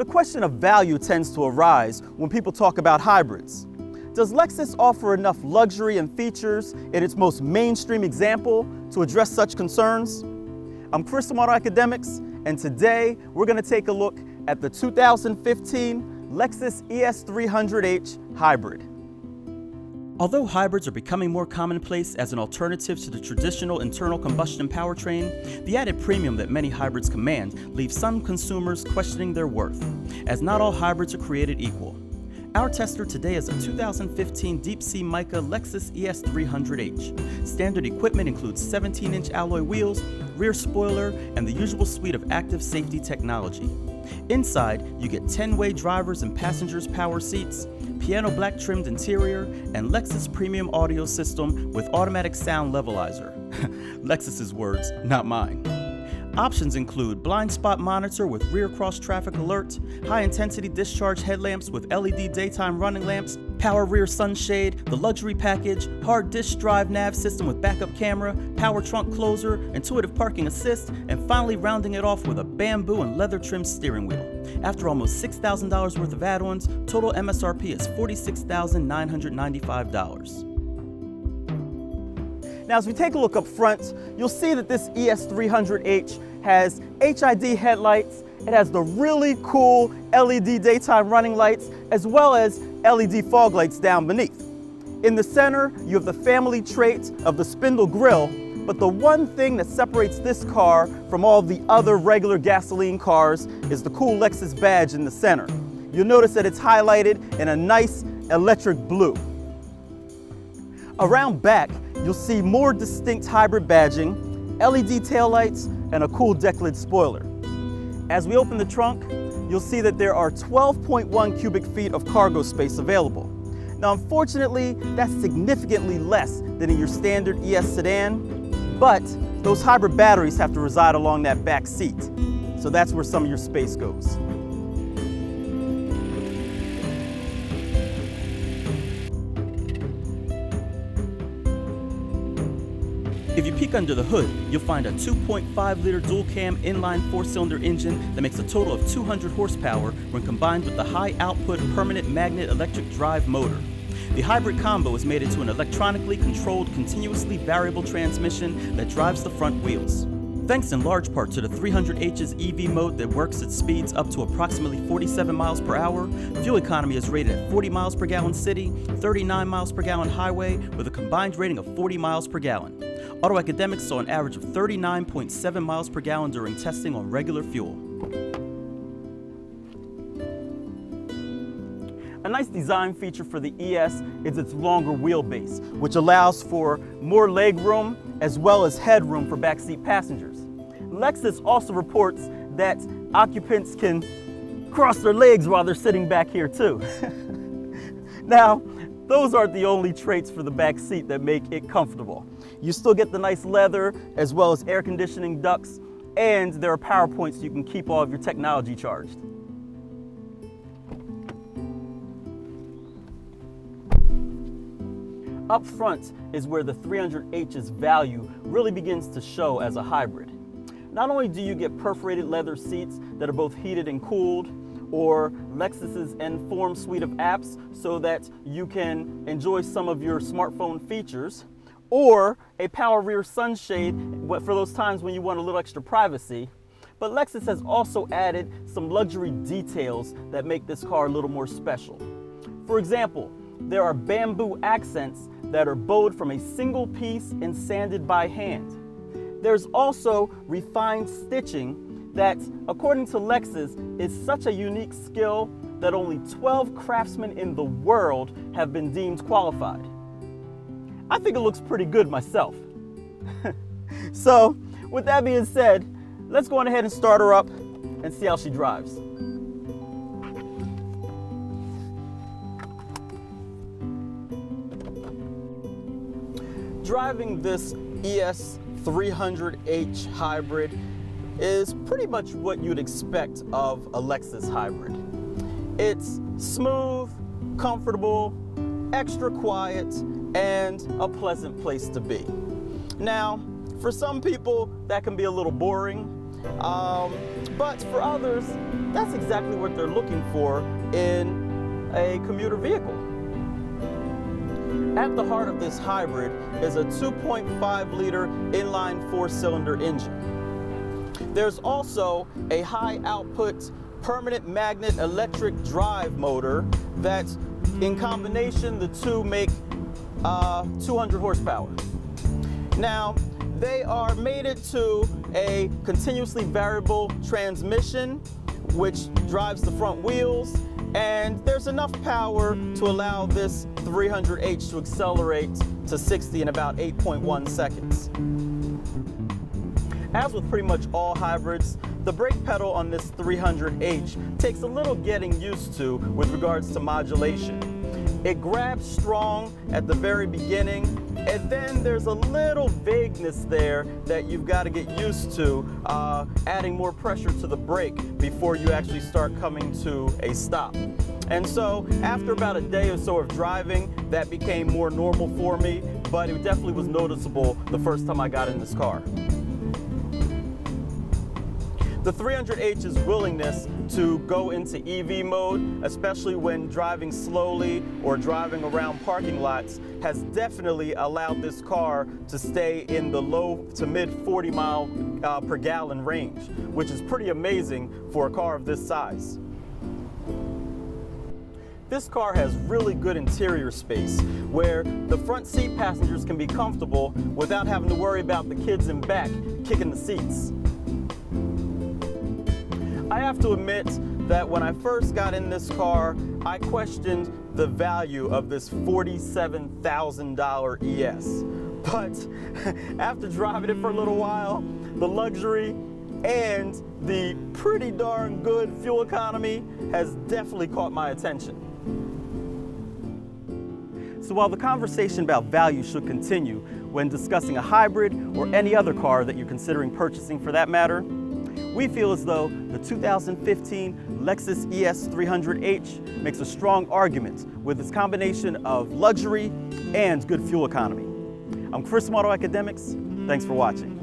The question of value tends to arise when people talk about hybrids. Does Lexus offer enough luxury and features in its most mainstream example to address such concerns? I'm Chris from AutoAcademics, and today we're going to take a look at the 2015 Lexus ES 300h Hybrid. Although hybrids are becoming more commonplace as an alternative to the traditional internal combustion powertrain, the added premium that many hybrids command leaves some consumers questioning their worth, as not all hybrids are created equal. Our tester today is a 2015 Deep-Sea Mica Lexus ES 300h. Standard equipment includes 17-inch alloy wheels, rear spoiler, and the usual suite of active safety technology. Inside, you get 10-way drivers and passengers power seats, piano black trimmed interior, and Lexus premium audio system with automatic sound levelizer. Lexus's words, not mine. Options include blind spot monitor with rear cross traffic alert, high intensity discharge headlamps with LED daytime running lamps, power rear sunshade, the luxury package, hard disk drive nav system with backup camera, power trunk closer, intuitive parking assist, and finally rounding it off with a bamboo and leather trimmed steering wheel. After almost $6,000 worth of add-ons, total MSRP is $46,995. Now, as we take a look up front, you'll see that this ES 300h has HID headlights. It has the really cool LED daytime running lights, as well as LED fog lights down beneath. In the center, you have the family trait of the spindle grille, but the one thing that separates this car from all the other regular gasoline cars is the cool Lexus badge in the center. You'll notice that it's highlighted in a nice electric blue. Around back, you'll see more distinct hybrid badging, LED taillights, and a cool deck lid spoiler. As we open the trunk, you'll see that there are 12.1 cubic feet of cargo space available. Now, unfortunately, that's significantly less than in your standard ES sedan, but those hybrid batteries have to reside along that back seat. So that's where some of your space goes. If you peek under the hood, you'll find a 2.5-liter dual-cam inline 4-cylinder engine that makes a total of 200 horsepower when combined with the high-output permanent magnet electric drive motor. The hybrid combo is mated to an electronically controlled, continuously variable transmission that drives the front wheels. Thanks in large part to the 300h's EV mode that works at speeds up to approximately 47 miles per hour, fuel economy is rated at 40 miles per gallon city, 39 miles per gallon highway, with a combined rating of 40 miles per gallon. AutoAcademics saw an average of 39.7 miles per gallon during testing on regular fuel. A nice design feature for the ES is its longer wheelbase, which allows for more leg room as well as headroom for backseat passengers. Lexus also reports that occupants can cross their legs while they're sitting back here too. Now, those aren't the only traits for the back seat that make it comfortable. You still get the nice leather as well as air conditioning ducts, and there are power points so you can keep all of your technology charged. Up front is where the 300h's value really begins to show as a hybrid. Not only do you get perforated leather seats that are both heated and cooled, or Lexus's Inform suite of apps so that you can enjoy some of your smartphone features, or a power rear sunshade for those times when you want a little extra privacy. But Lexus has also added some luxury details that make this car a little more special. For example, there are bamboo accents that are bowed from a single piece and sanded by hand. There's also refined stitching that, according to Lexus, is such a unique skill that only 12 craftsmen in the world have been deemed qualified. I think it looks pretty good myself. So, with that being said, let's go on ahead and start her up and see how she drives. Driving this ES 300h Hybrid is pretty much what you'd expect of a Lexus hybrid. It's smooth, comfortable, extra quiet, and a pleasant place to be. Now, for some people, that can be a little boring, but for others, that's exactly what they're looking for in a commuter vehicle. At the heart of this hybrid is a 2.5-liter inline 4-cylinder engine. There's also a high-output permanent magnet electric drive motor that, in combination, the two make 200 horsepower. Now, they are mated to a continuously variable transmission, which drives the front wheels, and there's enough power to allow this 300H to accelerate to 60 in about 8.1 seconds. As with pretty much all hybrids, the brake pedal on this 300H takes a little getting used to with regards to modulation. It grabs strong at the very beginning, and then there's a little vagueness there that you've got to get used to, adding more pressure to the brake before you actually start coming to a stop. And so after about a day or so of driving, that became more normal for me, but it definitely was noticeable the first time I got in this car. The 300H's willingness to go into EV mode, especially when driving slowly or driving around parking lots, has definitely allowed this car to stay in the low to mid 40 mile per gallon range, which is pretty amazing for a car of this size. This car has really good interior space where the front seat passengers can be comfortable without having to worry about the kids in back kicking the seats. I have to admit that when I first got in this car, I questioned the value of this $47,000 ES. But after driving it for a little while, the luxury and the pretty darn good fuel economy has definitely caught my attention. So while the conversation about value should continue when discussing a hybrid or any other car that you're considering purchasing for that matter, we feel as though the 2015 Lexus ES 300H makes a strong argument with its combination of luxury and good fuel economy. I'm Chris from AutoAcademics. Thanks for watching.